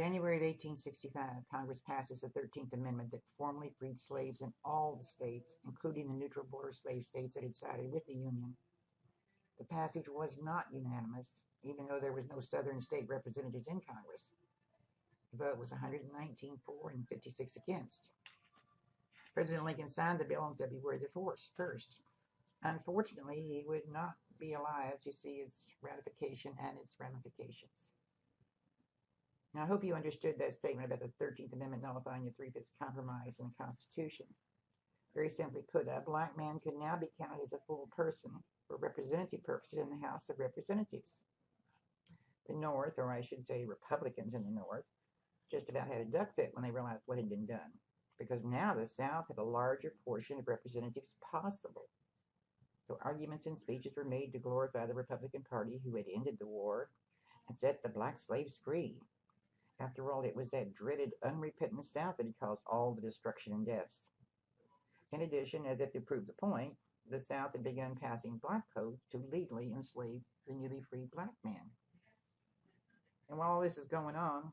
January of 1865, Congress passes the 13th Amendment that formally freed slaves in all the states, including the neutral border slave states that had sided with the Union. The passage was not unanimous, even though there was no Southern state representatives in Congress. The vote was 119 for and 56 against. President Lincoln signed the bill on February the 1st. Unfortunately, he would not be alive to see its ratification and its ramifications. Now, I hope you understood that statement about the 13th Amendment nullifying the 3/5 compromise in the Constitution. Very simply put, a black man could now be counted as a full person for representative purposes in the House of Representatives. The North, or I should say Republicans in the North, just about had a duck fit when they realized what had been done, because now the South had a larger portion of representatives possible. So arguments and speeches were made to glorify the Republican Party, who had ended the war and set the black slaves free. After all, it was that dreaded, unrepentant South that had caused all the destruction and deaths. In addition, as if to prove the point, the South had begun passing black codes to legally enslave the newly freed black man. And while all this is going on,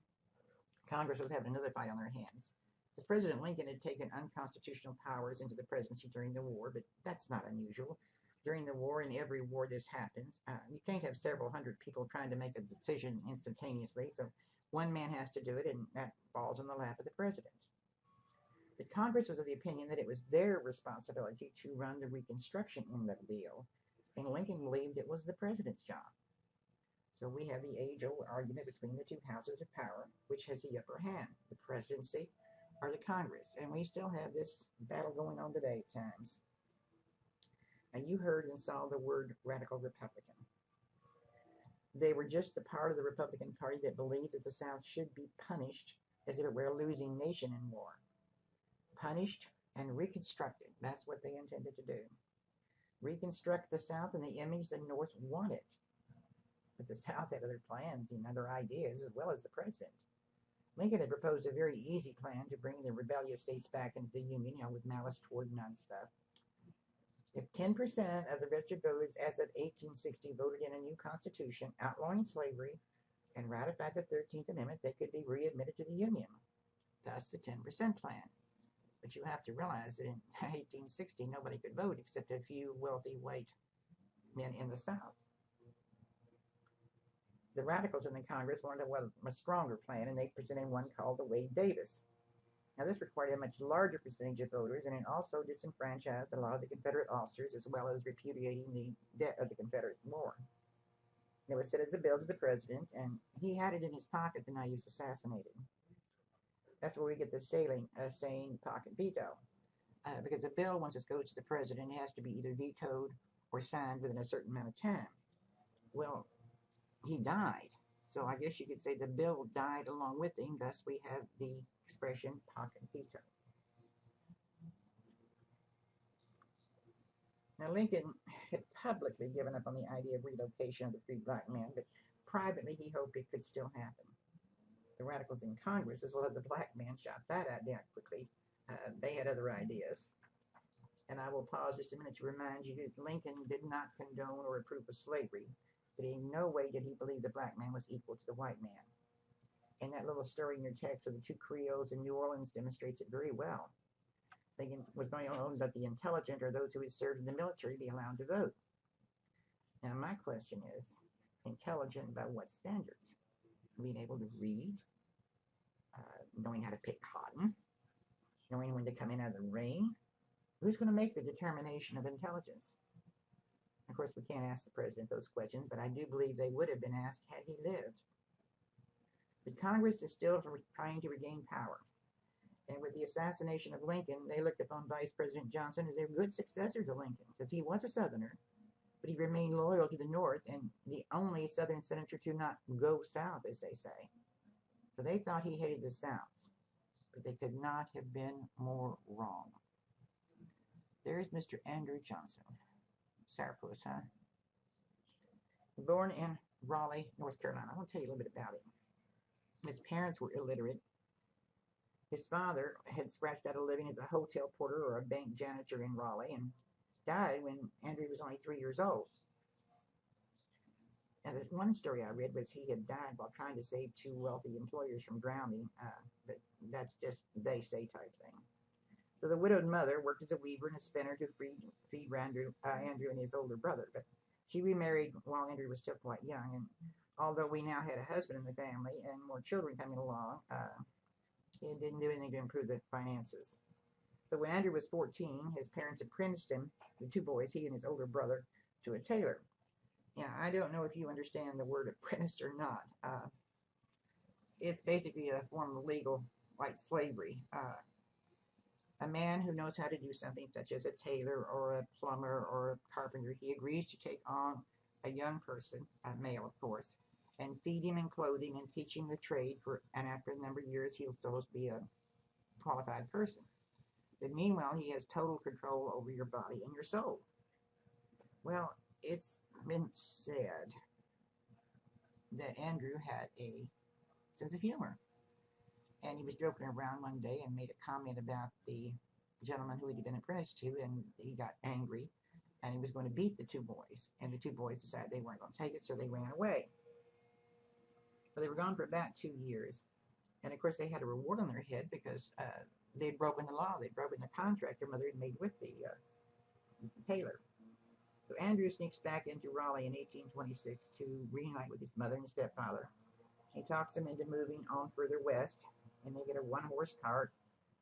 Congress was having another fight on their hands. As President Lincoln had taken unconstitutional powers into the presidency during the war, but that's not unusual. During the war, in every war, this happens. You can't have several hundred people trying to make a decision instantaneously, so one man has to do it, and that falls on the lap of the president. But Congress was of the opinion that it was their responsibility to run the Reconstruction end of the deal, and Lincoln believed it was the president's job. So we have the age-old argument between the two houses of power, which has the upper hand, the presidency or the Congress. And we still have this battle going on today at times. Now, you heard and saw the word radical Republican. They were just the part of the Republican Party that believed that the South should be punished as if it were a losing nation in war. Punished and reconstructed. That's what they intended to do. Reconstruct the South in the image the North wanted. But the South had other plans and other ideas, as well as the president. Lincoln had proposed a very easy plan to bring the rebellious states back into the Union, with malice toward none stuff. If 10% of the registered voters as of 1860 voted in a new constitution outlawing slavery and ratified the 13th Amendment, they could be readmitted to the Union. Thus, the 10% plan. But you have to realize that in 1860, nobody could vote except a few wealthy white men in the South. The radicals in the Congress wanted a stronger plan, and they presented one called the Wade-Davis. Now, this required a much larger percentage of voters, and it also disenfranchised a lot of the Confederate officers, as well as repudiating the debt of the Confederate War. It was sent as a bill to the president, and he had it in his pocket the night he was assassinated. That's where we get the saying pocket veto. Because a bill, once it goes to the president, it has to be either vetoed or signed within a certain amount of time. Well, he died. So I guess you could say the bill died along with him. Thus, we have the expression pocket veto. Now, Lincoln had publicly given up on the idea of relocation of the free black man, but privately he hoped it could still happen. The radicals in Congress, as well as the black man, shot that idea quickly. They had other ideas. And I will pause just a minute to remind you that Lincoln did not condone or approve of slavery, but in no way did he believe the black man was equal to the white man. And that little story in your text of the two Creoles in New Orleans demonstrates it very well. Lincoln was going on that the intelligent or those who had served in the military be allowed to vote. Now, my question is, intelligent by what standards? Being able to read, knowing how to pick cotton, knowing when to come in out of the rain. Who's going to make the determination of intelligence? Of course, we can't ask the president those questions, but I do believe they would have been asked had he lived. But Congress is still trying to regain power. And with the assassination of Lincoln, they looked upon Vice President Johnson as a good successor to Lincoln, because he was a Southerner, but he remained loyal to the North and the only Southern senator to not go south, as they say. So they thought he hated the South, but they could not have been more wrong. There's Mr. Andrew Johnson. Sourpuss, huh? Born in Raleigh, North Carolina. I want to tell you a little bit about him. His parents were illiterate. His father had scratched out a living as a hotel porter or a bank janitor in Raleigh and died when Andrew was only 3 years old. And the one story I read was he had died while trying to save two wealthy employers from drowning, but that's just they say type thing. So the widowed mother worked as a weaver and a spinner to feed Andrew and his older brother. But she remarried while Andrew was still quite young. And although we now had a husband in the family and more children coming along, it didn't do anything to improve the finances. So when Andrew was 14, his parents apprenticed him, the two boys, he and his older brother, to a tailor. Yeah, I don't know if you understand the word apprenticed or not. It's basically a form of legal, like slavery. A man who knows how to do something such as a tailor or a plumber or a carpenter, he agrees to take on a young person, a male of course, and feed him and clothe him and teach him the trade and after a number of years he'll supposed to be a qualified person. But meanwhile he has total control over your body and your soul. Well, it's been said that Andrew had a sense of humor. And he was joking around one day and made a comment about the gentleman who he had been apprenticed to, and he got angry, and he was going to beat the two boys. And the two boys decided they weren't going to take it, so they ran away. But they were gone for about 2 years. And, of course, they had a reward on their head because they'd broken the law. They'd broken the contract their mother had made with the tailor. So Andrew sneaks back into Raleigh in 1826 to reunite with his mother and stepfather. He talks them into moving on further west, and they get a one-horse cart,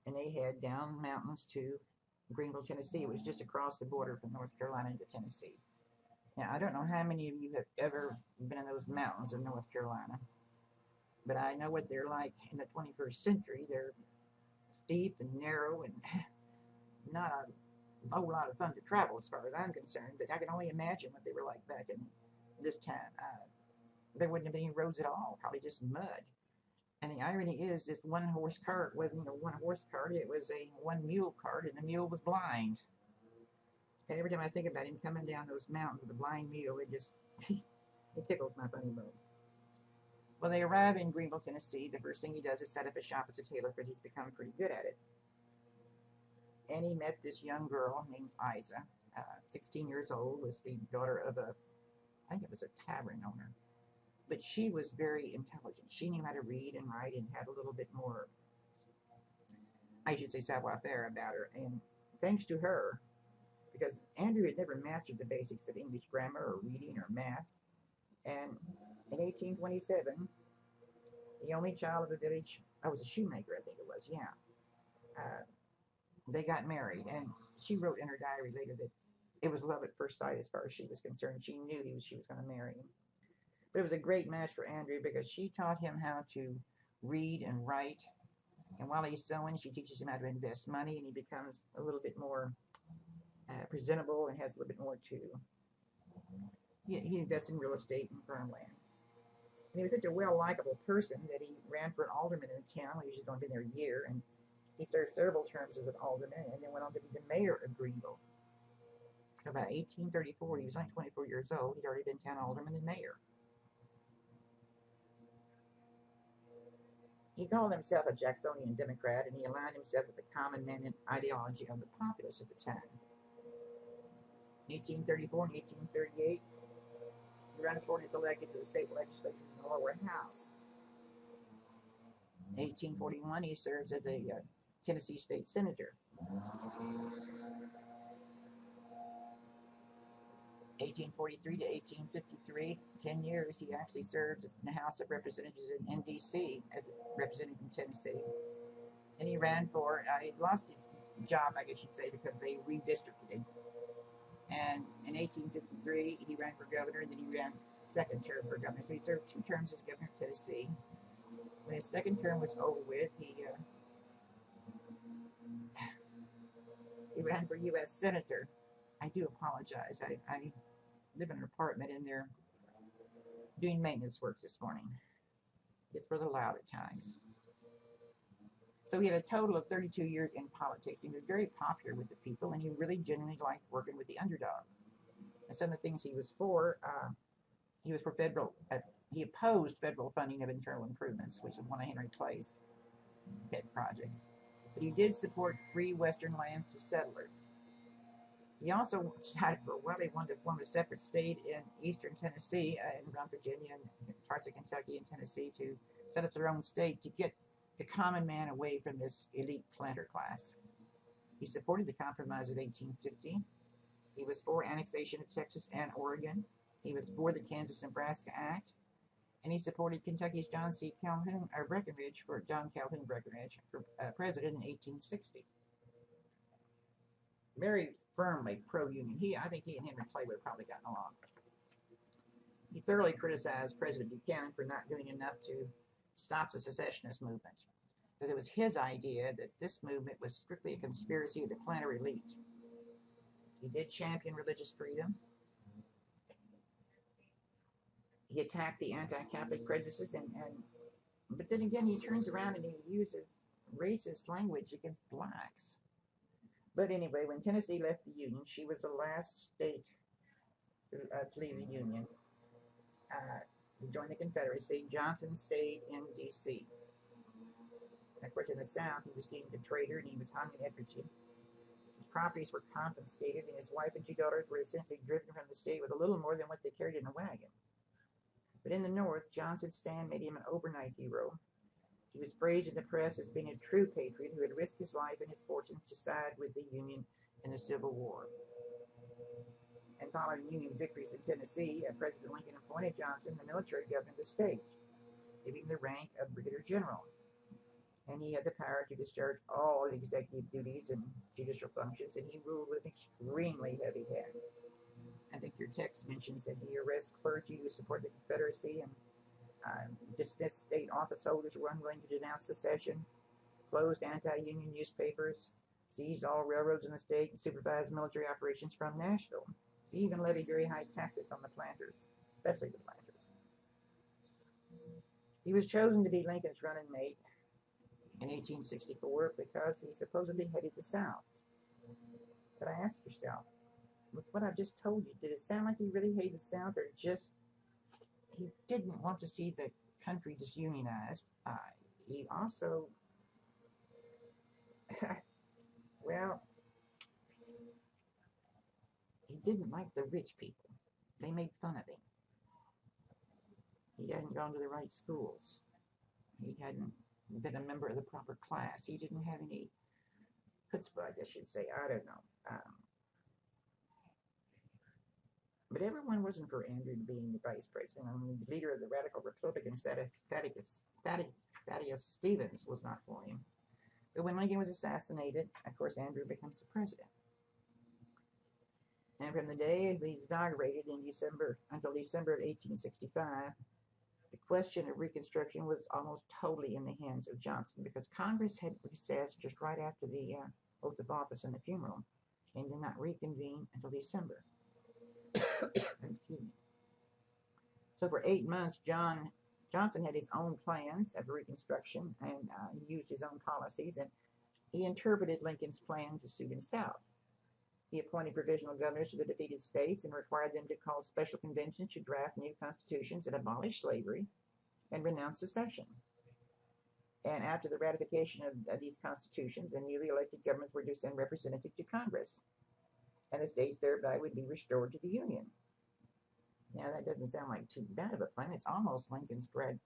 and they head down mountains to Greenville, Tennessee, which is just across the border from North Carolina into Tennessee. Now, I don't know how many of you have ever been in those mountains in North Carolina, but I know what they're like in the 21st century. They're steep and narrow and not a whole lot of fun to travel as far as I'm concerned, but I can only imagine what they were like back in this time. There wouldn't have been any roads at all, probably just mud. And the irony is, this one-horse cart wasn't a one-horse cart, it was a one-mule cart, and the mule was blind. And every time I think about him coming down those mountains with a blind mule, it just, it tickles my funny bone. Well, they arrive in Greenville, Tennessee. The first thing he does is set up a shop as a tailor because he's become pretty good at it. And he met this young girl named Isa, 16 years old, was the daughter of I think it was a tavern owner. But she was very intelligent. She knew how to read and write and had a little bit more, I should say, savoir-faire about her. And thanks to her, because Andrew had never mastered the basics of English grammar or reading or math. And in 1827, the only child of the village, I was a shoemaker, I think it was, yeah. They got married, and she wrote in her diary later that it was love at first sight as far as she was concerned. She knew she was going to marry him. But it was a great match for Andrew because she taught him how to read and write. And while he's sewing, she teaches him how to invest money, and he becomes a little bit more presentable and has a little bit more to... He invests in real estate and farmland. And he was such a well-likable person that he ran for an alderman in the town. He was only been there a year, and he served several terms as an alderman and then went on to be the mayor of Greenville. About 1834, he was only 24 years old. He'd already been town alderman and mayor. He called himself a Jacksonian Democrat, and he aligned himself with the common man ideology of the populace at the time. In 1834 and 1838, he runs for and is elected to the state legislature in the lower house. In 1841, he serves as a Tennessee state senator. 1843 to 1853, 10 years, he actually served in the House of Representatives in D.C. as a representative in Tennessee. And he ran for, he lost his job, I guess you'd say, because they redistricted him. And in 1853, he ran for governor, and then he ran second term for governor. So he served 2 terms as governor of Tennessee. When his second term was over with, he ran for U.S. Senator. I do apologize. I live in an apartment, and they're doing maintenance work this morning. It's rather loud at times. So he had a total of 32 years in politics. He was very popular with the people, and he really genuinely liked working with the underdog. And some of the things he was for federal, he opposed federal funding of internal improvements, which is one of Henry Clay's pet projects. But he did support free western lands to settlers. He also decided for a while he wanted to form a separate state in eastern Tennessee and around Virginia and parts of Kentucky and Tennessee to set up their own state to get the common man away from this elite planter class. He supported the Compromise of 1850. He was for annexation of Texas and Oregon. He was for the Kansas-Nebraska Act. And he supported Kentucky's John Calhoun Breckinridge for president in 1860. Very firmly pro-union. I think he and Henry Clay would have probably gotten along. He thoroughly criticized President Buchanan for not doing enough to stop the secessionist movement, because it was his idea that this movement was strictly a conspiracy of the planter elite. He did champion religious freedom. He attacked the anti-Catholic prejudices, but then again, he turns around and he uses racist language against blacks. But anyway, when Tennessee left the Union, she was the last state to leave the Union. To join the Confederacy. Johnson stayed in D.C. Of course, in the South, he was deemed a traitor and he was hung in effigy. His properties were confiscated, and his wife and 2 daughters were essentially driven from the state with a little more than what they carried in a wagon. But in the North, Johnson's stand made him an overnight hero. He was praised in the press as being a true patriot who had risked his life and his fortunes to side with the Union in the Civil War. And following Union victories in Tennessee, President Lincoln appointed Johnson the military governor of the state, giving the rank of brigadier general. And he had the power to discharge all executive duties and judicial functions, and he ruled with an extremely heavy hand. I think your text mentions that he arrests clergy who support the Confederacy and dismissed state office holders who were unwilling to denounce secession, closed anti-union newspapers, seized all railroads in the state, and supervised military operations from Nashville. He even levied very high taxes on the planters, especially the planters. He was chosen to be Lincoln's running mate in 1864 because he supposedly headed the South. But I ask yourself, with what I've just told you, did it sound like he really hated the South, or just he didn't want to see the country disunionized? He also, well, he didn't like the rich people. They made fun of him. He hadn't gone to the right schools. He hadn't been a member of the proper class. He didn't have any chutzpah, I guess you'd say. I don't know. But everyone wasn't for Andrew being the vice president. I mean, the leader of the radical Republicans, Thaddeus Stevens, was not for him. But when Lincoln was assassinated, of course, Andrew becomes the president. And from the day he was inaugurated in December until December of 1865, the question of Reconstruction was almost totally in the hands of Johnson, because Congress had recessed just right after the oath of office and the funeral, and did not reconvene until December. Excuse me. So for 8 months, Johnson had his own plans of Reconstruction, and he used his own policies, and he interpreted Lincoln's plan to suit himself. He appointed provisional governors to the defeated states and required them to call special conventions to draft new constitutions that abolish slavery and renounce secession. And after the ratification of these constitutions, the newly elected governments were to send representatives to Congress, and the states thereby would be restored to the Union. Now, that doesn't sound like too bad of a plan. It's almost Lincoln's 10%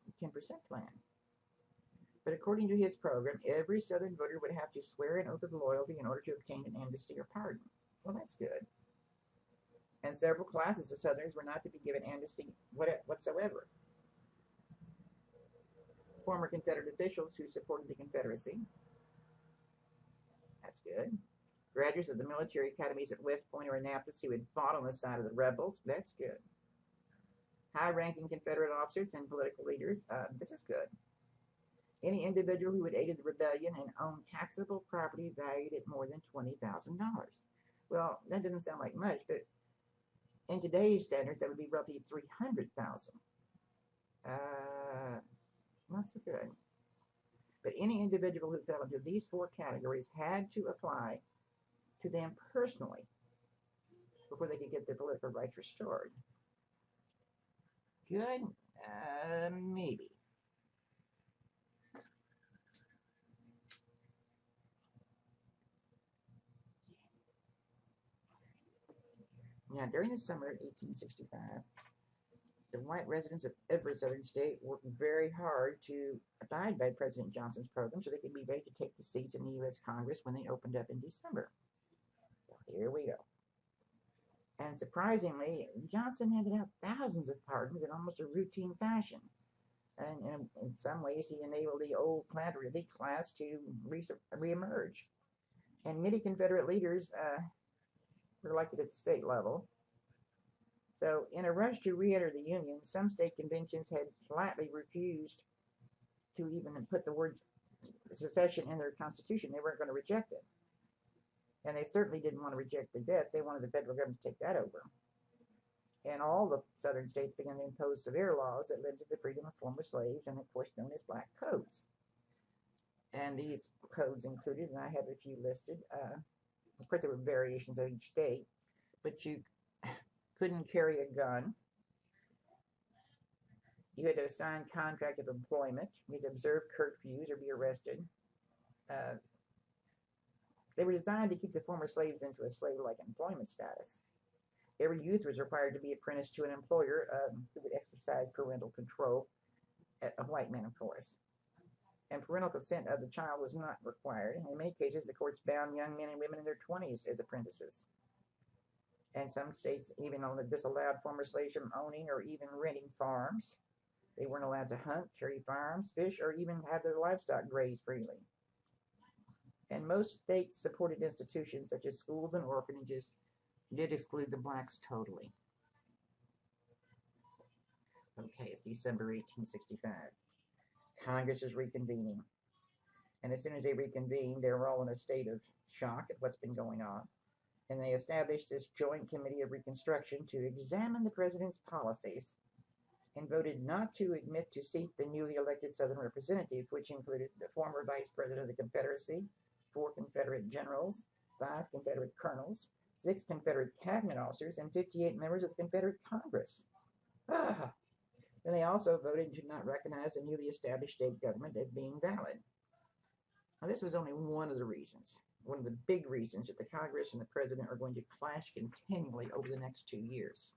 plan. But according to his program, every Southern voter would have to swear an oath of loyalty in order to obtain an amnesty or pardon. Well, that's good. And several classes of Southerners were not to be given amnesty whatsoever. Former Confederate officials who supported the Confederacy. That's good. Graduates of the military academies at West Point or Annapolis who had fought on the side of the rebels. That's good. High-ranking Confederate officers and political leaders. This is good. Any individual who had aided the rebellion and owned taxable property valued at more than $20,000. Well, that doesn't sound like much, but in today's standards, that would be roughly $300,000. Not so good. But any individual who fell into these 4 categories had to apply to them personally before they could get their political rights restored. Good? Maybe. Now, during the summer of 1865, the white residents of every southern state worked very hard to abide by President Johnson's program so they could be ready to take the seats in the U.S. Congress when they opened up in December. So here we go. And surprisingly, Johnson handed out thousands of pardons in almost a routine fashion. And in some ways, he enabled the old elite class to reemerge. And many Confederate leaders were elected at the state level. So, in a rush to re-enter the Union, some state conventions had flatly refused to even put the word secession in their constitution. They weren't going to reject it. And they certainly didn't want to reject the debt. They wanted the federal government to take that over. And all the southern states began to impose severe laws that led to the freedom of former slaves, and of course known as black codes. And these codes included, and I have a few listed, of course there were variations of each state, but you couldn't carry a gun. You had to have a signed contract of employment. You had to observe curfews or be arrested. They were designed to keep the former slaves into a slave-like employment status. Every youth was required to be apprenticed to an employer who would exercise parental control, a white man, of course. And parental consent of the child was not required. In many cases, the courts bound young men and women in their 20s as apprentices. And some states even disallowed former slaves from owning or even renting farms. They weren't allowed to hunt, carry firearms, fish, or even have their livestock graze freely. And most state-supported institutions, such as schools and orphanages, did exclude the blacks totally. Okay, it's December 1865. Congress is reconvening. And as soon as they reconvened, they were all in a state of shock at what's been going on. And they established this Joint Committee of Reconstruction to examine the president's policies and voted not to admit to seat the newly elected Southern representatives, which included the former Vice President of the Confederacy, 4 Confederate generals, 5 Confederate colonels, 6 Confederate cabinet officers, and 58 members of the Confederate Congress. Then they also voted to not recognize the newly established state government as being valid. Now, this was only one of the reasons, one of the big reasons that the Congress and the president are going to clash continually over the next 2 years.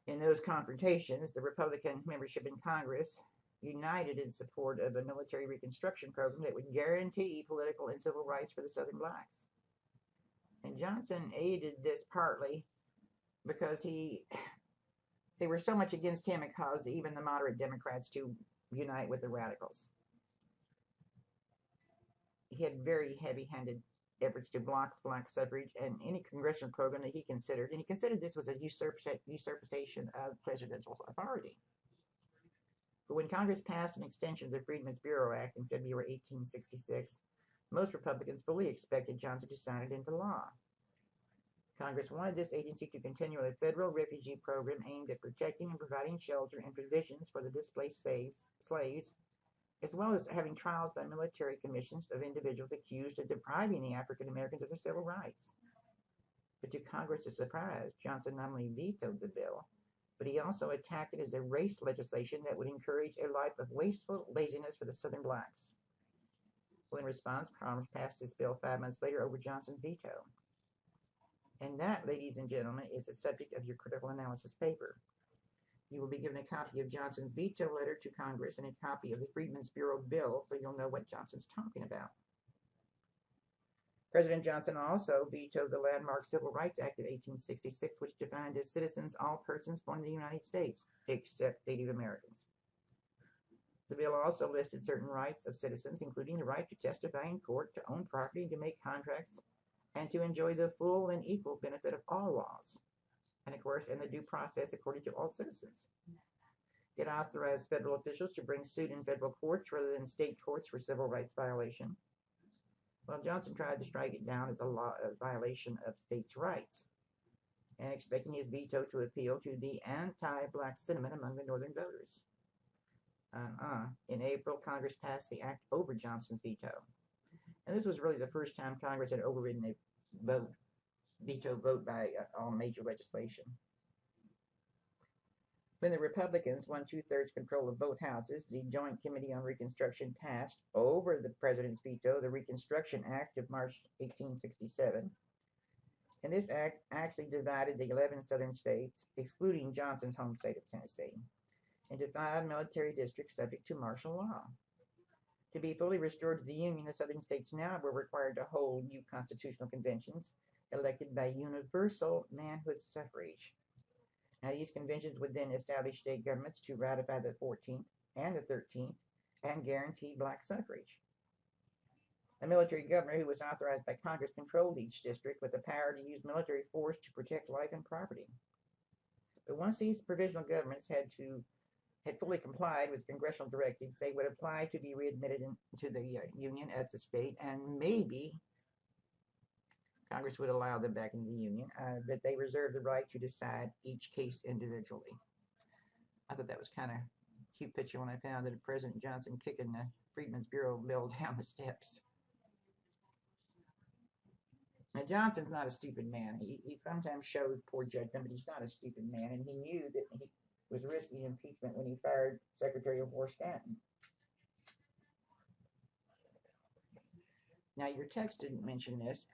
In those confrontations, the Republican membership in Congress united in support of a military reconstruction program that would guarantee political and civil rights for the Southern blacks. And Johnson aided this partly because they were so much against him, it caused even the moderate Democrats to unite with the radicals. He had very heavy-handed efforts to block black suffrage and any congressional program that he considered, and he considered this was a usurpation of presidential authority. But when Congress passed an extension of the Freedmen's Bureau Act in February 1866, most Republicans fully expected Johnson to sign it into law. Congress wanted this agency to continue a federal refugee program aimed at protecting and providing shelter and provisions for the displaced slaves, as well as having trials by military commissions of individuals accused of depriving the African Americans of their civil rights. But to Congress's surprise, Johnson not only vetoed the bill, but he also attacked it as a race legislation that would encourage a life of wasteful laziness for the Southern blacks. Well, in response, Congress passed this bill 5 months later over Johnson's veto. And that, ladies and gentlemen, is the subject of your critical analysis paper. You will be given a copy of Johnson's veto letter to Congress and a copy of the Freedmen's Bureau bill, so you'll know what Johnson's talking about. President Johnson also vetoed the landmark Civil Rights Act of 1866, which defined as citizens all persons born in the United States, except Native Americans. The bill also listed certain rights of citizens, including the right to testify in court, to own property, to make contracts, and to enjoy the full and equal benefit of all laws, and of course, in the due process according to all citizens. It authorized federal officials to bring suit in federal courts rather than state courts for civil rights violation. Well, Johnson tried to strike it down as a violation of states' rights, and expecting his veto to appeal to the anti-black sentiment among the northern voters. In April, Congress passed the act over Johnson's veto. And this was really the first time Congress had overridden a veto vote by all major legislation. When the Republicans won 2/3 control of both houses, the Joint Committee on Reconstruction passed, over the president's veto, the Reconstruction Act of March 1867. And this act actually divided the 11 southern states, excluding Johnson's home state of Tennessee, into 5 military districts subject to martial law. To be fully restored to the Union, the southern states now were required to hold new constitutional conventions elected by universal manhood suffrage. Now, these conventions would then establish state governments to ratify the 14th and the 13th and guarantee black suffrage. A military governor who was authorized by Congress controlled each district with the power to use military force to protect life and property. But once these provisional governments had fully complied with congressional directives, they would apply to be readmitted into the Union as a state, and maybe Congress would allow them back into the Union, but they reserved the right to decide each case individually. I thought that was kind of a cute picture when I found that President Johnson kicking the Freedmen's Bureau bill down the steps. Now, Johnson's not a stupid man. He sometimes shows poor judgment, but he's not a stupid man, and he knew that he was risking impeachment when he fired Secretary of War Stanton. Now, your text didn't mention this.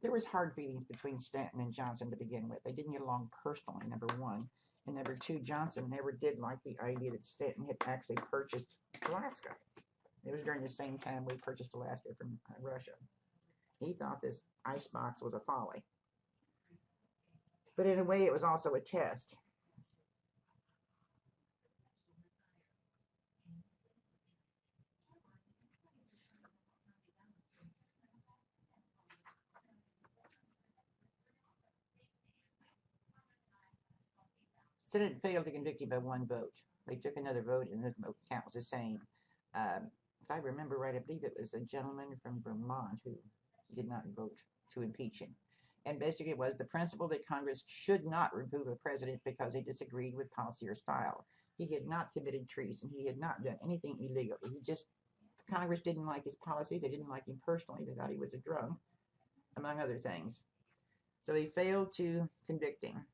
There was hard feelings between Stanton and Johnson to begin with. They didn't get along personally, number one. And number two, Johnson never did like the idea that Stanton had actually purchased Alaska. It was during the same time we purchased Alaska from Russia. He thought this icebox was a folly. But in a way, it was also a test. Senate failed to convict him by one vote. They took another vote, and the vote count was the same. If I remember right, I believe it was a gentleman from Vermont who did not vote to impeach him. And basically it was the principle that Congress should not remove a president because they disagreed with policy or style. He had not committed treason. He had not done anything illegal. Congress didn't like his policies. They didn't like him personally. They thought he was a drunk, among other things. So they failed to convict him.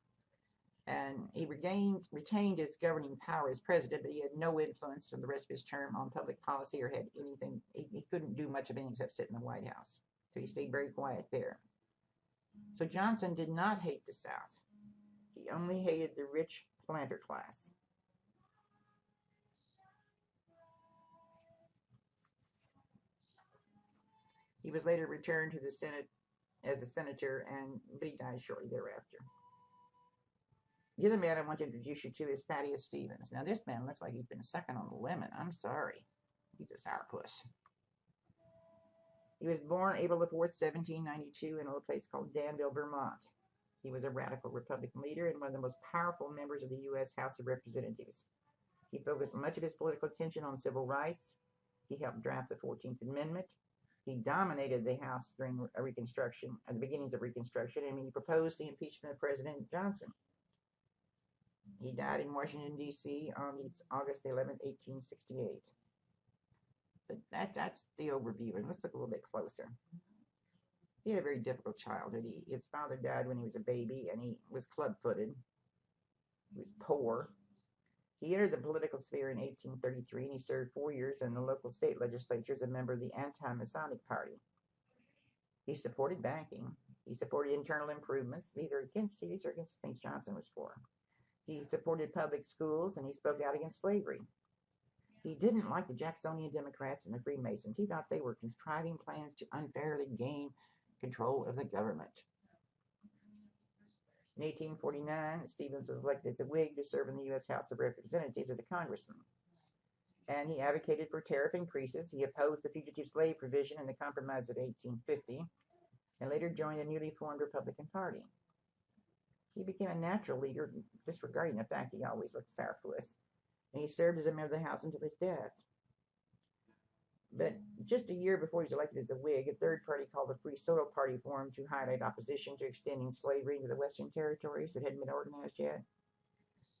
And he retained his governing power as president, but he had no influence for the rest of his term on public policy or had anything. He couldn't do much of anything except sit in the White House. So he stayed very quiet there. So Johnson did not hate the South. He only hated the rich planter class. He was later returned to the Senate as a senator, but he died shortly thereafter. The other man I want to introduce you to is Thaddeus Stevens. Now, this man looks like he's been sucking on the lemon. I'm sorry. He's a sourpuss. He was born April the 4th, 1792, in a little place called Danville, Vermont. He was a radical Republican leader and one of the most powerful members of the U.S. House of Representatives. He focused much of his political attention on civil rights. He helped draft the 14th Amendment. He dominated the House during Reconstruction, at the beginnings of Reconstruction, and he proposed the impeachment of President Johnson. He died in Washington, D.C. on August 11, 1868. But that's the overview, and let's look a little bit closer. He had a very difficult childhood. His father died when he was a baby, and he was club-footed. He was poor. He entered the political sphere in 1833, and he served 4 years in the local state legislature as a member of the anti-Masonic Party. He supported banking. He supported internal improvements. These are against the things Johnson was for. He supported public schools, and he spoke out against slavery. He didn't like the Jacksonian Democrats and the Freemasons. He thought they were contriving plans to unfairly gain control of the government. In 1849, Stevens was elected as a Whig to serve in the U.S. House of Representatives as a congressman. And he advocated for tariff increases. He opposed the fugitive slave provision in the Compromise of 1850, and later joined the newly formed Republican Party. He became a natural leader, disregarding the fact he always looked sourpuss, and he served as a member of the House until his death. But just a year before he was elected as a Whig, a third party called the Free Soil Party formed to highlight opposition to extending slavery into the Western territories that hadn't been organized yet.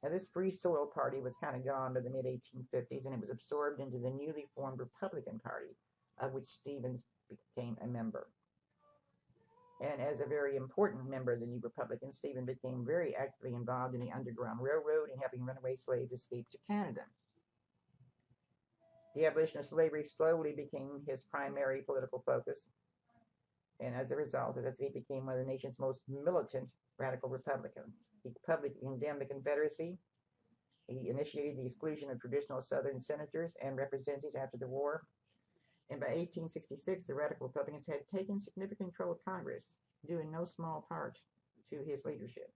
Now, this Free Soil Party was kind of gone by the mid-1850s, and it was absorbed into the newly formed Republican Party, of which Stevens became a member. And as a very important member of the New Republicans, Stevens became very actively involved in the Underground Railroad and helping runaway slaves escape to Canada. The abolition of slavery slowly became his primary political focus. And as a result, he became one of the nation's most militant radical Republicans. He publicly condemned the Confederacy. He initiated the exclusion of traditional Southern senators and representatives after the war. And by 1866, the radical Republicans had taken significant control of Congress, due in no small part to his leadership.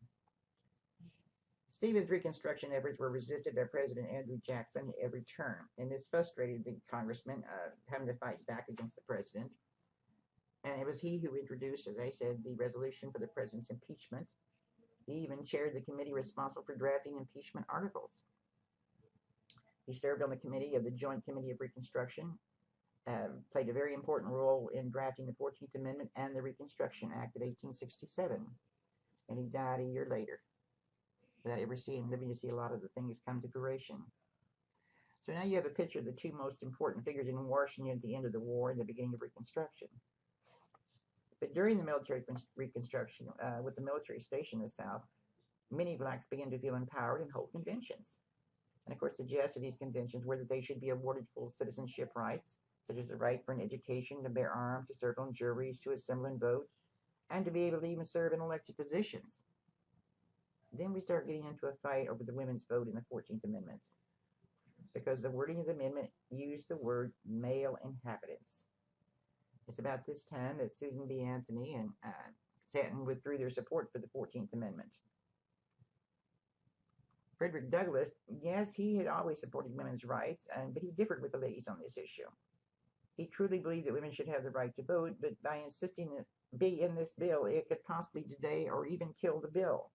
Stevens' Reconstruction efforts were resisted by President Andrew Jackson at every turn, and this frustrated the congressman having to fight back against the president. And it was he who introduced, as I said, the resolution for the president's impeachment. He even chaired the committee responsible for drafting impeachment articles. He served on the committee of the Joint Committee of Reconstruction, played a very important role in drafting the 14th Amendment and the Reconstruction Act of 1867, and he died a year later without ever living to see a lot of the things come to fruition. So now you have a picture of the two most important figures in Washington at the end of the war and the beginning of Reconstruction. But during the military Reconstruction, with the military station in the South, many blacks began to feel empowered and hold conventions. And of course, the gist of these conventions were that they should be awarded full citizenship rights, such as the right for an education, to bear arms, to serve on juries, to assemble and vote, and to be able to even serve in elected positions. Then we start getting into a fight over the women's vote in the 14th Amendment, because the wording of the amendment used the word male inhabitants. It's about this time that Susan B. Anthony and Stanton withdrew their support for the 14th Amendment. Frederick Douglass, yes, he had always supported women's rights, but he differed with the ladies on this issue. He truly believed that women should have the right to vote, but by insisting it be in this bill, it could possibly delay or even kill the bill.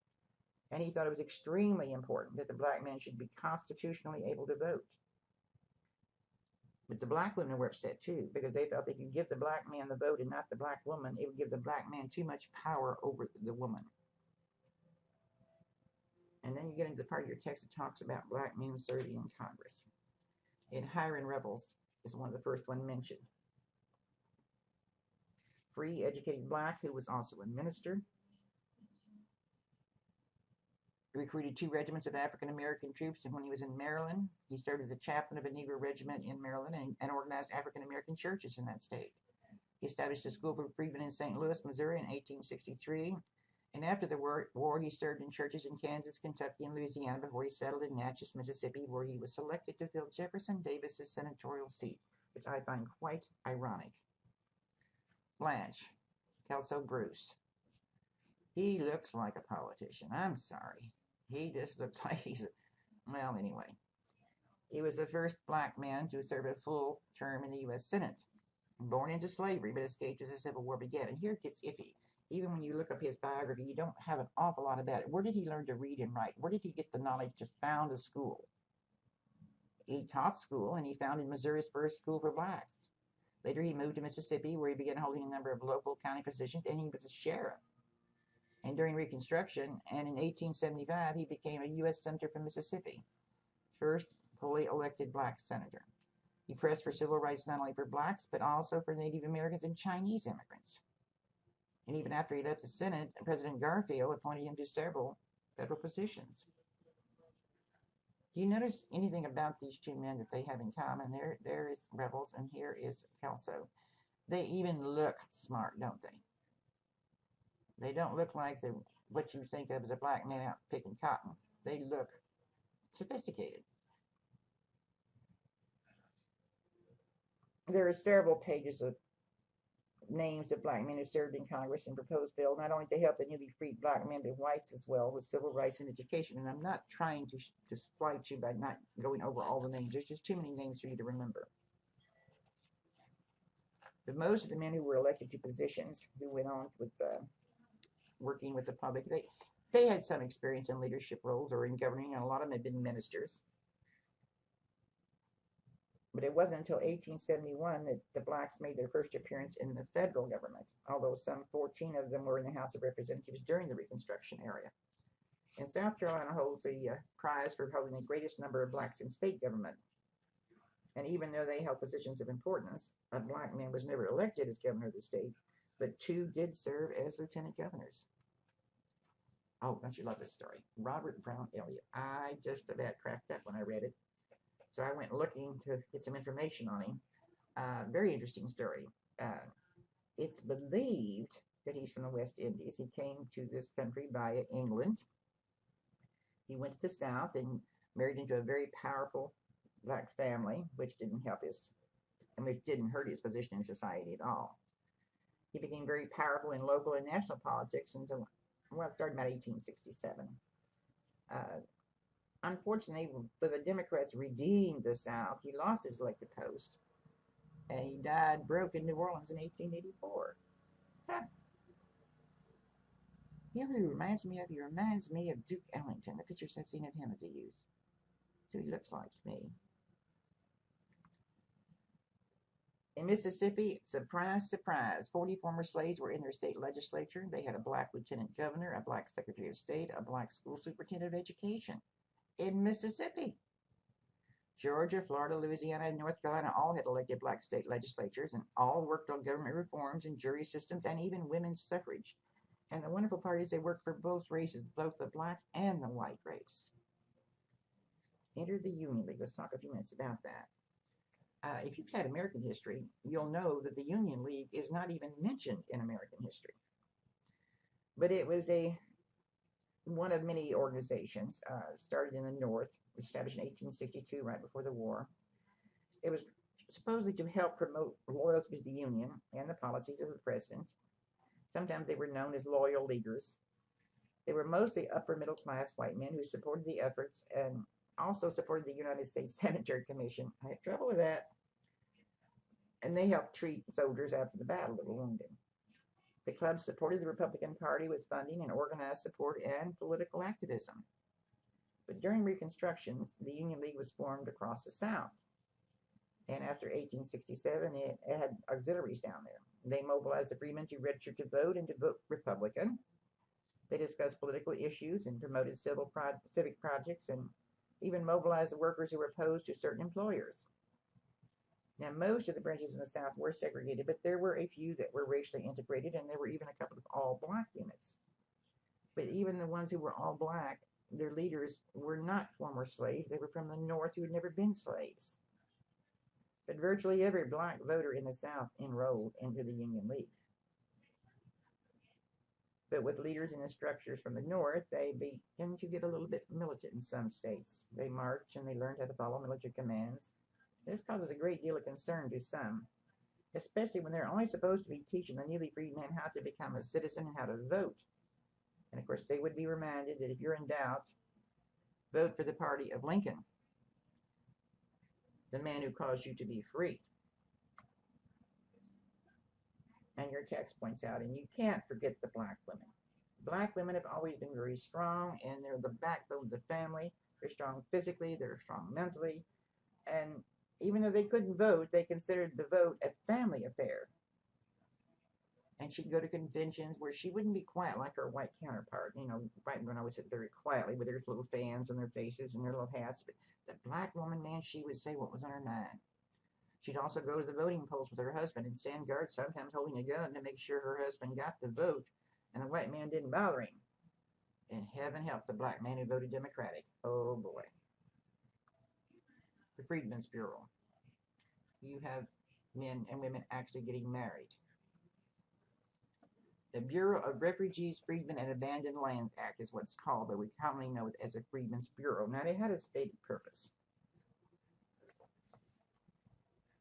And he thought it was extremely important that the black man should be constitutionally able to vote. But the black women were upset too, because they felt if you give the black man the vote and not the black woman, it would give the black man too much power over the woman. And then you get into the part of your text that talks about black men serving in Congress. And Hiram Revels is one of the first one mentioned. Free, educated black who was also a minister. He recruited 2 regiments of African-American troops, and when he was in Maryland, he served as a chaplain of a Negro regiment in Maryland and organized African-American churches in that state. He established a school for freedmen in St. Louis, Missouri in 1863, and after the war, he served in churches in Kansas, Kentucky, and Louisiana before he settled in Natchez, Mississippi, where he was selected to fill Jefferson Davis's senatorial seat, which I find quite ironic. Blanche, Kelso Bruce. He looks like a politician. I'm sorry. He just looks like well, anyway. He was the first black man to serve a full term in the U.S. Senate. Born into slavery, but escaped as the Civil War began. And here it gets iffy. Even when you look up his biography, you don't have an awful lot about it. Where did he learn to read and write? Where did he get the knowledge to found a school? He taught school, and he founded Missouri's first school for blacks. Later, he moved to Mississippi, where he began holding a number of local county positions, and he was a sheriff. And during Reconstruction, and in 1875, he became a U.S. Senator from Mississippi, first fully elected black senator. He pressed for civil rights not only for blacks, but also for Native Americans and Chinese immigrants. And even after he left the Senate, President Garfield appointed him to several federal positions. Do you notice anything about these two men that they have in common? There is Revels, and here is Kelso. They even look smart, don't they? They don't look like what you think of as a black man out picking cotton. They look sophisticated. There are several pages of names of black men who served in Congress and proposed bills, not only to help the newly freed black men, but whites as well, with civil rights and education. And I'm not trying to slight you by not going over all the names. There's just too many names for you to remember. But most of the men who were elected to positions, who went on with working with the public, they had some experience in leadership roles or in governing, and a lot of them had been ministers. But it wasn't until 1871 that the blacks made their first appearance in the federal government, although some 14 of them were in the House of Representatives during the Reconstruction era. And South Carolina holds the prize for holding the greatest number of blacks in state government. And even though they held positions of importance, a black man was never elected as governor of the state, but 2 did serve as lieutenant governors. Oh, don't you love this story? Robert Brown Elliott. I just about cracked up when I read it. So I went looking to get some information on him. Very interesting story. It's believed that he's from the West Indies. He came to this country via England. He went to the South and married into a very powerful black family, which didn't help his, and which didn't hurt his position in society at all. He became very powerful in local and national politics until, well, it started about 1867. Uh, Unfortunately, when the Democrats redeemed the South, he lost his elected post, and he died broke in New Orleans in 1884. Huh. You know who he reminds me of? He reminds me of Duke Ellington, the pictures I've seen of him as a youth. So he looks like to me. In Mississippi, surprise, surprise, 40 former slaves were in their state legislature. They had a black lieutenant governor, a black secretary of state, a black school superintendent of education in Mississippi. Georgia, Florida, Louisiana, and North Carolina all had elected black state legislatures, and all worked on government reforms and jury systems and even women's suffrage. And the wonderful part is they worked for both races, both the black and the white race. Enter the Union League. Let's talk a few minutes about that. If you've had American history, you'll know that the Union League is not even mentioned in American history. But it was one of many organizations, started in the North, established in 1862, right before the war. It was supposedly to help promote loyalty to the Union and the policies of the president. Sometimes they were known as loyal leaguers. They were mostly upper middle class white men who supported the efforts and also supported the United States Sanitary Commission. I had trouble with that. And they helped treat soldiers after the battle that were wounded. The club supported the Republican Party with funding and organized support and political activism. But during Reconstruction, the Union League was formed across the South. And after 1867, it had auxiliaries down there. They mobilized the freedmen to register to vote and to vote Republican. They discussed political issues and promoted civic projects and even mobilized the workers who were opposed to certain employers. Now, most of the branches in the South were segregated, but there were a few that were racially integrated, and there were even a couple of all-black units. But even the ones who were all black, their leaders were not former slaves. They were from the North who had never been slaves. But virtually every black voter in the South enrolled into the Union League. But with leaders and the structures from the North, they began to get a little bit militant in some states. They marched and they learned how to follow military commands. This causes a great deal of concern to some, especially when they're only supposed to be teaching the newly freed men how to become a citizen and how to vote. And of course, they would be reminded that if you're in doubt, vote for the party of Lincoln, the man who caused you to be free. And your text points out, and you can't forget the black women. Black women have always been very strong, and they're the backbone of the family. They're strong physically, they're strong mentally, and even though they couldn't vote, they considered the vote a family affair. And she'd go to conventions where she wouldn't be quiet like her white counterpart. You know, white women always sit very quietly with their little fans on their faces and their little hats. But the black woman, man, she would say what was on her mind. She'd also go to the voting polls with her husband and stand guard, sometimes holding a gun to make sure her husband got the vote and the white man didn't bother him. And heaven help the black man who voted Democratic. Oh, boy. The Freedmen's Bureau. You have men and women actually getting married. The Bureau of Refugees, Freedmen, and Abandoned Lands Act is what it's called, but we commonly know it as a Freedmen's Bureau. Now, they had a stated purpose.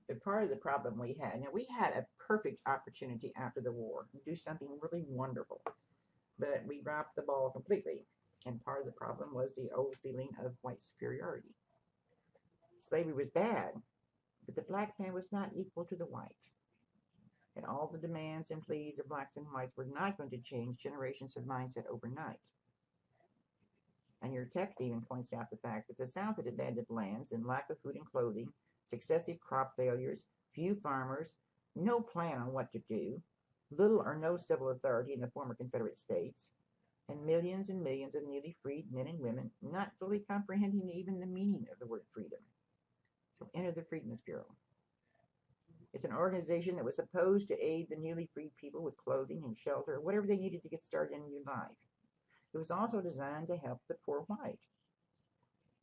But part of the problem we had a perfect opportunity after the war to do something really wonderful, but we dropped the ball completely. And part of the problem was the old feeling of white superiority. Slavery was bad, but the black man was not equal to the white. And all the demands and pleas of blacks and whites were not going to change generations of mindset overnight. And your text even points out the fact that the South had abandoned lands and lack of food and clothing, successive crop failures, few farmers, no plan on what to do, little or no civil authority in the former Confederate States, and millions of newly freed men and women not fully comprehending even the meaning of the word freedom. So enter the Freedmen's Bureau. It's an organization that was supposed to aid the newly freed people with clothing and shelter, whatever they needed to get started in new life. It was also designed to help the poor white.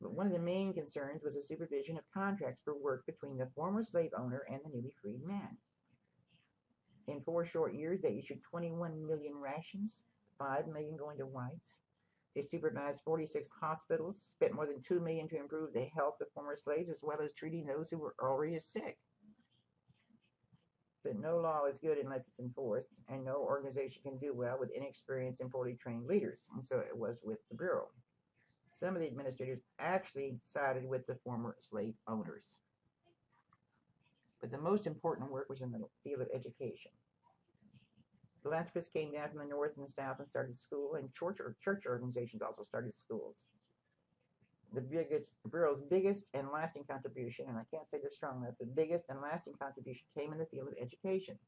But one of the main concerns was the supervision of contracts for work between the former slave owner and the newly freed man. In 4 short years, they issued 21 million rations, 5 million going to whites. They supervised 46 hospitals, spent more than 2 million to improve the health of former slaves, as well as treating those who were already sick. But no law is good unless it's enforced, and no organization can do well with inexperienced and poorly trained leaders. And so it was with the Bureau. Some of the administrators actually sided with the former slave owners. But the most important work was in the field of education. Philanthropists came down from the north and the south and started school, and church organizations also started schools. The Bureau's biggest and lasting contribution, and I can't say this strong enough, the biggest and lasting contribution came in the field of education.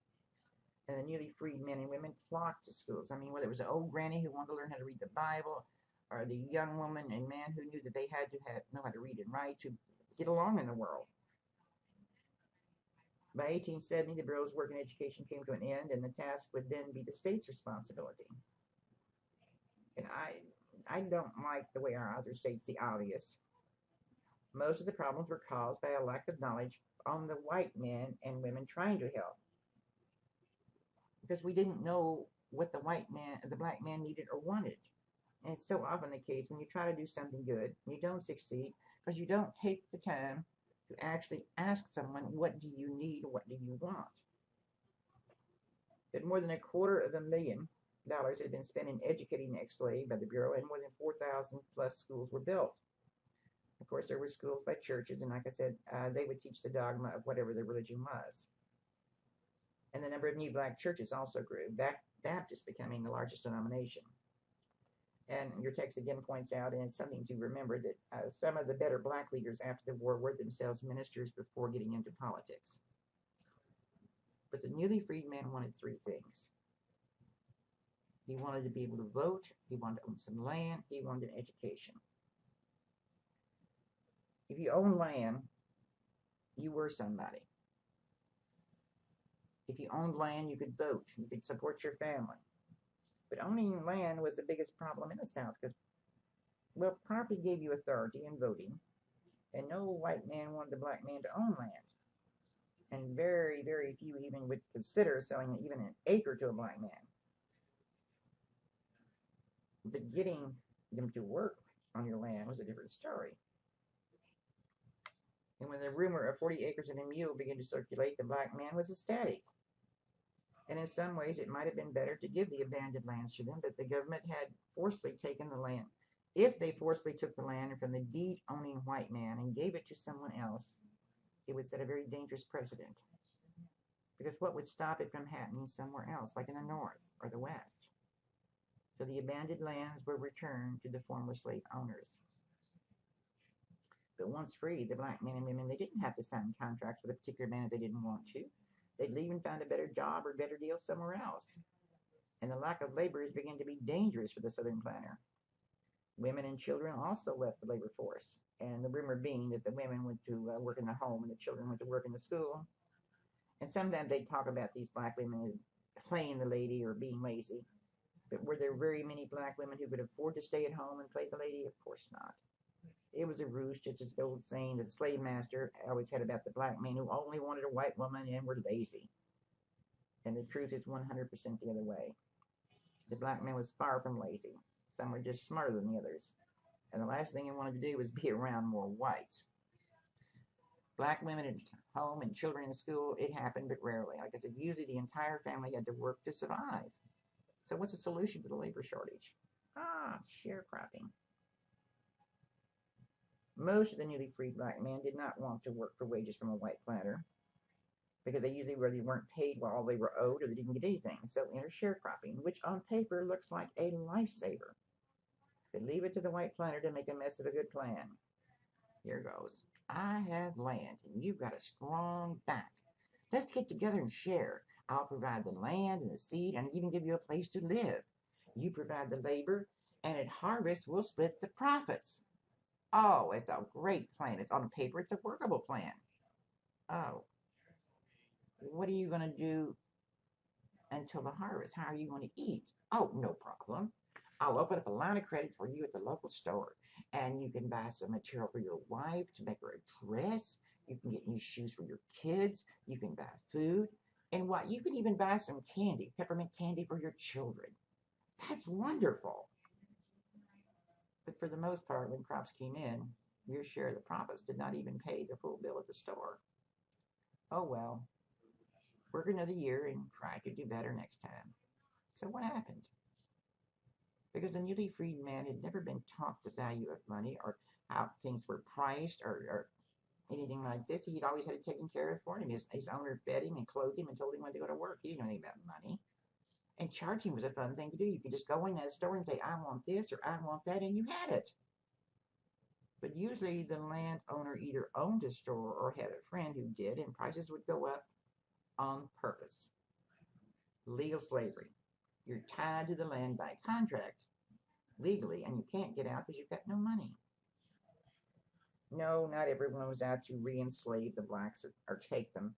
And the newly freed men and women flocked to schools. I mean, whether it was an old granny who wanted to learn how to read the Bible, or the young woman and man who knew that they had to know how to read and write to get along in the world. By 1870, the Bureau's work in education came to an end, and the task would then be the state's responsibility. And I don't like the way our author states the obvious. Most of the problems were caused by a lack of knowledge on the white men and women trying to help, because we didn't know what the black man needed or wanted. And it's so often the case when you try to do something good, you don't succeed because you don't take the time to actually ask someone, what do you need or what do you want? But more than $250,000 had been spent in educating the ex-slave by the Bureau, and more than 4,000 plus schools were built. Of course, there were schools by churches, and like I said, they would teach the dogma of whatever their religion was. And the number of new black churches also grew, Baptist becoming the largest denomination. And your text again points out, and it's something to remember, that some of the better black leaders after the war were themselves ministers before getting into politics. But the newly freed man wanted 3 things. He wanted to be able to vote, he wanted to own some land, he wanted an education. If you owned land, you were somebody. If you owned land, you could vote, you could support your family. But owning land was the biggest problem in the South because, well, property gave you authority in voting, and no white man wanted the black man to own land. And very, very few even would consider selling even an acre to a black man. But getting them to work on your land was a different story. And when the rumor of 40 acres and a mule began to circulate, the black man was ecstatic. And in some ways, it might have been better to give the abandoned lands to them, but the government had forcibly taken the land. If they forcibly took the land from the deed-owning white man and gave it to someone else, it would set a very dangerous precedent. Because what would stop it from happening somewhere else, like in the north or the west? So the abandoned lands were returned to the former slave owners. But once free, the black men and women, they didn't have to sign contracts with a particular man if they didn't want to. They'd leave and find a better job or better deal somewhere else. And the lack of laborers began to be dangerous for the Southern planter. Women and children also left the labor force, and the rumor being that the women went to work in the home and the children went to work in the school. And sometimes they'd talk about these black women playing the lady or being lazy. But were there very many black women who could afford to stay at home and play the lady? Of course not. It was a ruse, just as the old saying that the slave master always had about the black man who only wanted a white woman and were lazy. And the truth is 100% the other way. The black man was far from lazy. Some were just smarter than the others. And the last thing he wanted to do was be around more whites. Black women at home and children in school, it happened, but rarely. Like I said, usually the entire family had to work to survive. So what's the solution to the labor shortage? Sharecropping. Most of the newly freed black men did not want to work for wages from a white planter because they usually really weren't paid while they were owed, or they didn't get anything. So enter sharecropping, which on paper looks like a lifesaver. But leave it to the white planter to make a mess of a good plan. Here goes. I have land, and you've got a strong back. Let's get together and share. I'll provide the land and the seed, and even give you a place to live. You provide the labor, and at harvest, we'll split the profits. Oh, it's a great plan. It's on paper. It's a workable plan. Oh, what are you going to do until the harvest? How are you going to eat? Oh, no problem. I'll open up a line of credit for you at the local store, and you can buy some material for your wife to make her a dress. You can get new shoes for your kids. You can buy food. And what? You could even buy some candy, peppermint candy for your children. That's wonderful. But for the most part, when crops came in, your share of the profits did not even pay the full bill at the store. Oh well, work another year and try to do better next time. So what happened? Because the newly freed man had never been taught the value of money or how things were priced or anything like this. He'd always had it taken care of for him. His owner fed him and clothed him and told him when to go to work. He didn't know anything about money. And charging was a fun thing to do. You could just go in that store and say, I want this or I want that, and you had it. But usually the landowner either owned a store or had a friend who did, and prices would go up on purpose. Legal slavery. You're tied to the land by contract legally, and you can't get out because you've got no money. No, not everyone was out to re-enslave the blacks or take them.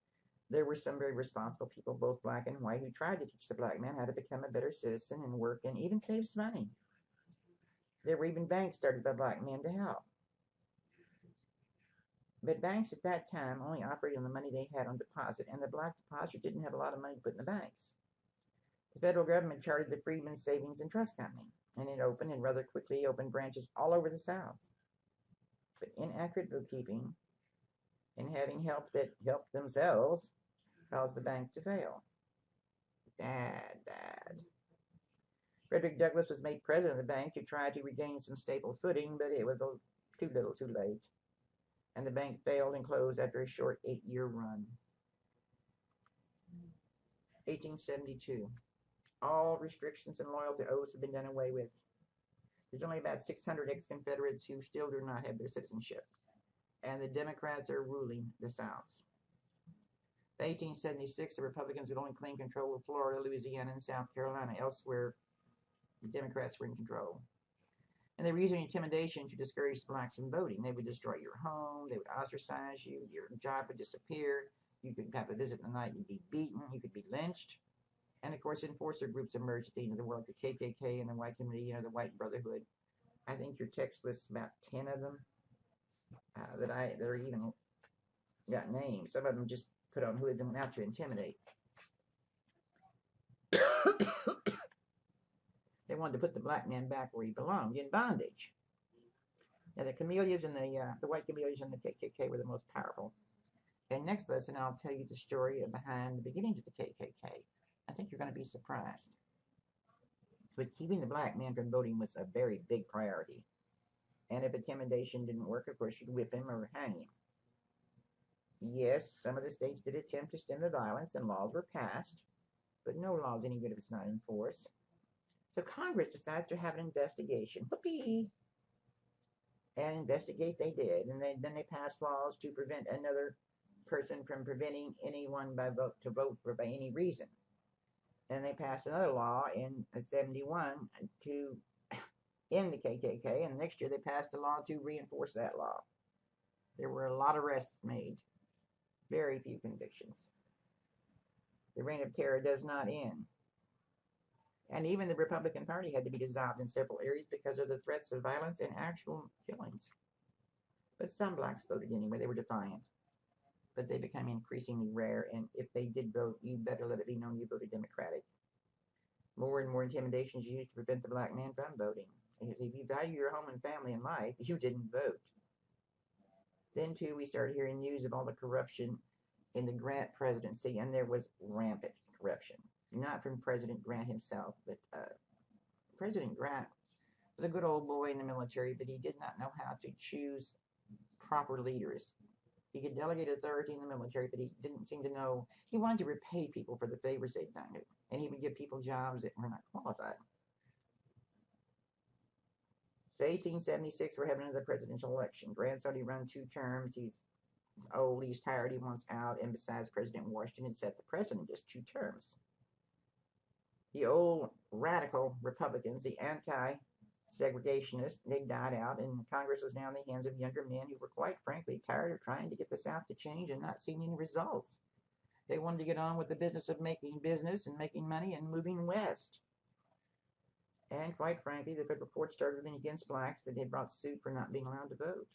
There were some very responsible people, both black and white, who tried to teach the black man how to become a better citizen and work and even save some money. There were even banks started by black men to help. But banks at that time only operated on the money they had on deposit, and the black depositor didn't have a lot of money to put in the banks. The federal government chartered the Freedmen's Savings and Trust Company, and it opened and rather quickly opened branches all over the South. But inaccurate bookkeeping and having help that helped themselves caused the bank to fail. Bad. Frederick Douglass was made president of the bank to try to regain some stable footing, but it was too little too late. And the bank failed and closed after a short 8-year run. 1872. All restrictions and loyalty oaths have been done away with. There's only about 600 ex-Confederates who still do not have their citizenship. And the Democrats are ruling the South. By 1876, the Republicans would only claim control of Florida, Louisiana, and South Carolina. Elsewhere, the Democrats were in control. And they were using intimidation to discourage blacks from voting. They would destroy your home. They would ostracize you. Your job would disappear. You could have a visit in the night. You'd be beaten. You could be lynched. And, of course, enforcer groups emerged at the end of the world, the KKK and the White Committee, the White Brotherhood. I think your text lists about 10 of them that are even got names. Some of them just put on hoods and went out to intimidate. They wanted to put the black man back where he belonged, in bondage. Now, the camellias and the white camellias and the KKK were the most powerful. And next lesson, I'll tell you the story behind the beginnings of the KKK. I think you're going to be surprised. But keeping the black man from voting was a very big priority. And if intimidation didn't work, of course, you'd whip him or hang him. Yes, some of the states did attempt to stem the violence, and laws were passed. But no law is any good if it's not enforced. So Congress decides to have an investigation. Whoopee! And investigate they did. And then they passed laws to prevent another person from preventing anyone to vote for by any reason. And they passed another law in 71 to end the KKK. And next year they passed a law to reinforce that law. There were a lot of arrests made. Very few convictions. The reign of terror does not end. And even the Republican Party had to be dissolved in several areas because of the threats of violence and actual killings. But some blacks voted anyway. They were defiant. But they became increasingly rare, and if they did vote, you better let it be known you voted Democratic. More and more intimidation is used to prevent the black man from voting. And if you value your home and family and life, you didn't vote. Then, too, we started hearing news of all the corruption in the Grant presidency, and there was rampant corruption. Not from President Grant himself, but President Grant was a good old boy in the military, but he did not know how to choose proper leaders. He could delegate authority in the military, but he didn't seem to know. He wanted to repay people for the favors they'd done him, and he would give people jobs that were not qualified. So 1876, we're having another presidential election. Grant's already run 2 terms. He's old, he's tired, he wants out, and besides, President Washington had set the precedent just 2 terms. The old radical Republicans, the anti-segregationists, they died out, and Congress was now in the hands of younger men who were quite frankly tired of trying to get the South to change and not seeing any results. They wanted to get on with the business of making business and making money and moving west. And quite frankly, the federal court started ruling against blacks that they brought suit for not being allowed to vote.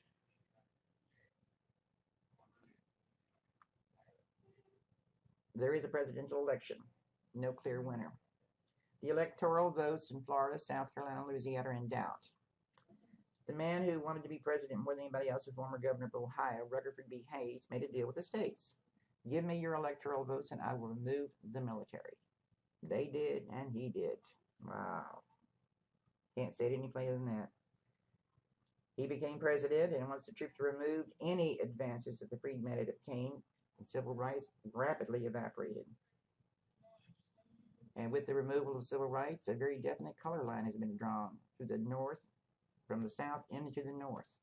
There is a presidential election. No clear winner. The electoral votes in Florida, South Carolina, and Louisiana are in doubt. The man who wanted to be president more than anybody else, the former governor of Ohio, Rutherford B. Hayes, made a deal with the states. Give me your electoral votes and I will remove the military. They did, and he did. Wow. Can't say it any plainer than that. He became president, and once the troops removed, any advances that the freedmen had obtained in civil rights rapidly evaporated. And with the removal of civil rights, a very definite color line has been drawn to the north, from the south into the north.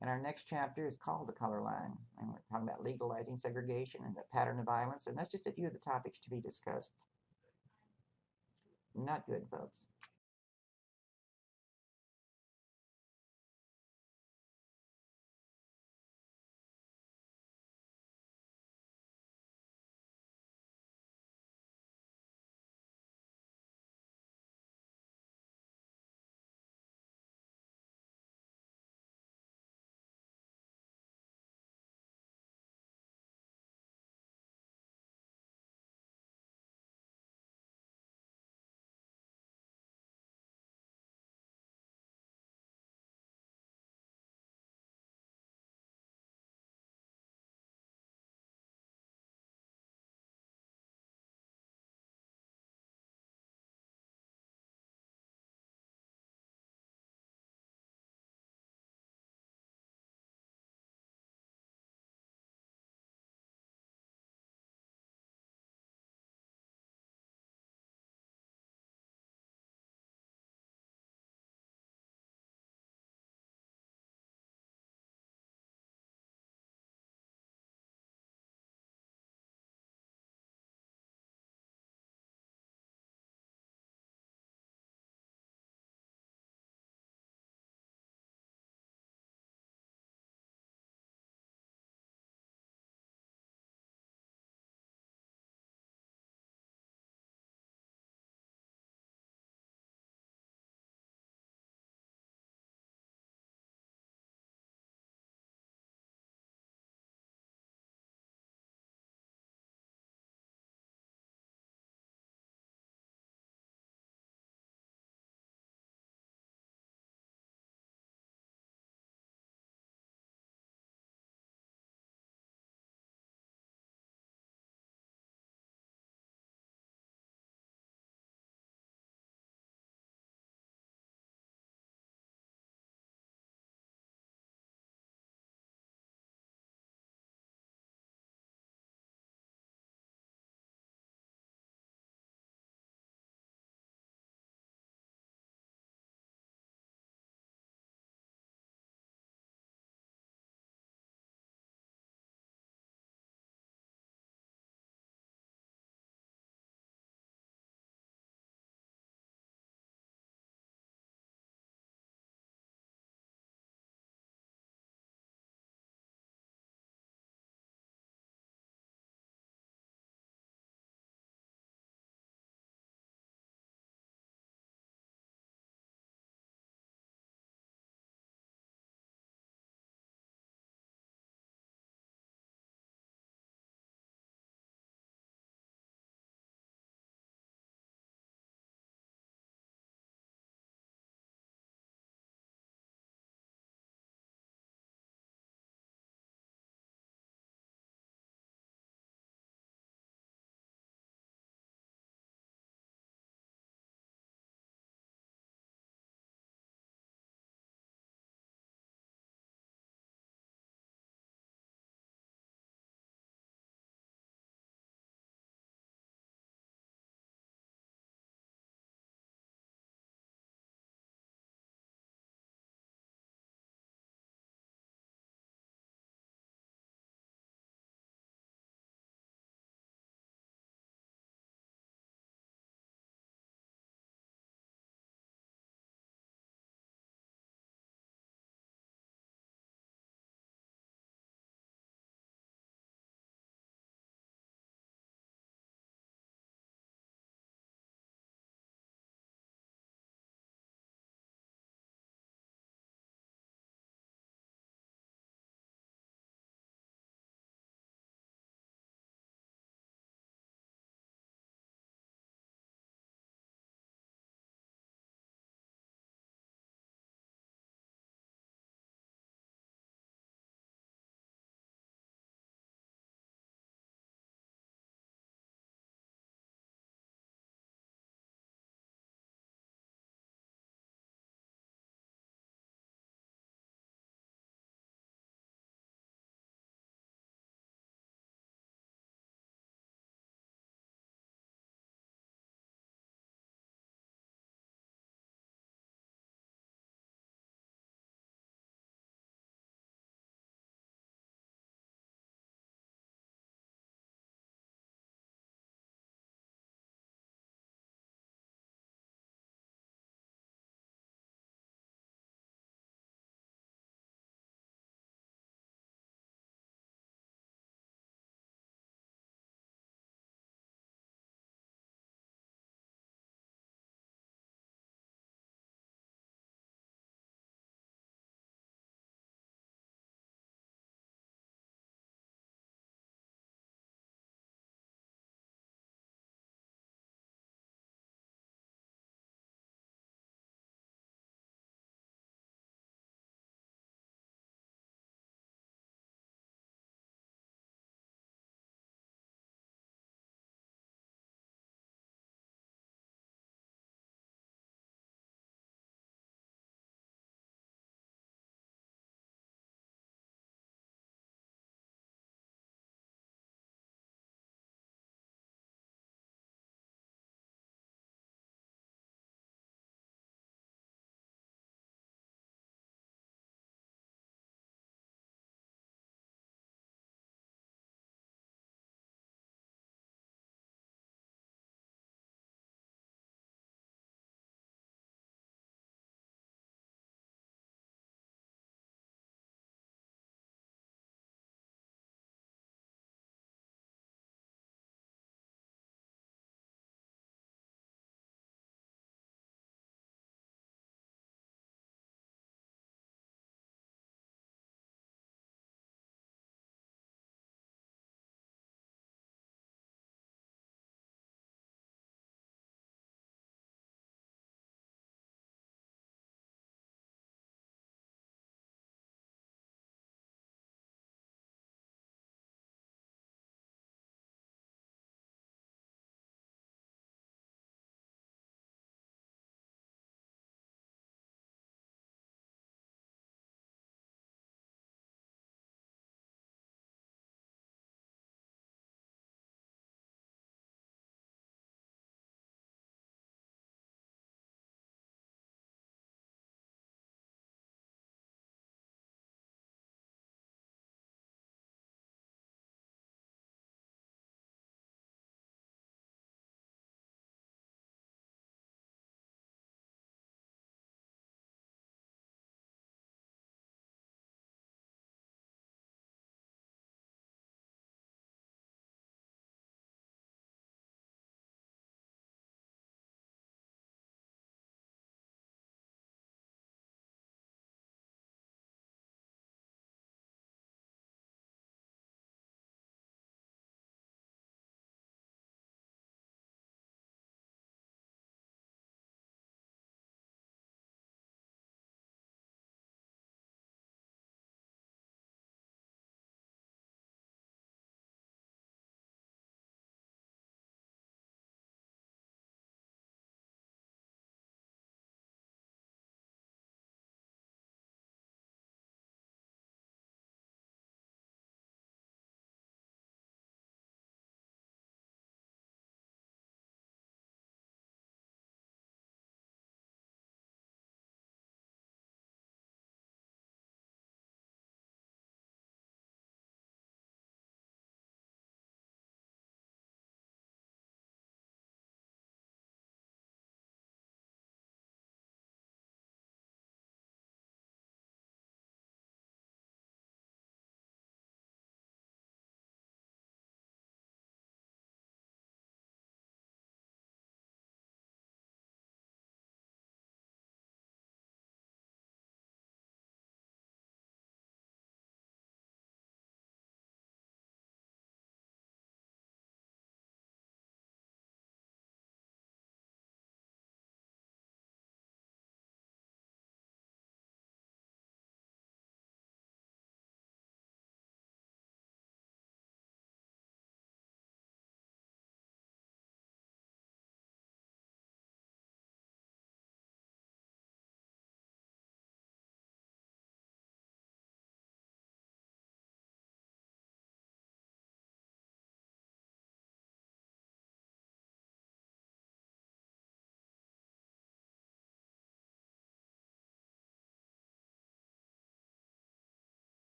And our next chapter is called The Color Line. And we're talking about legalizing segregation and the pattern of violence. And that's just a few of the topics to be discussed. Not good, folks.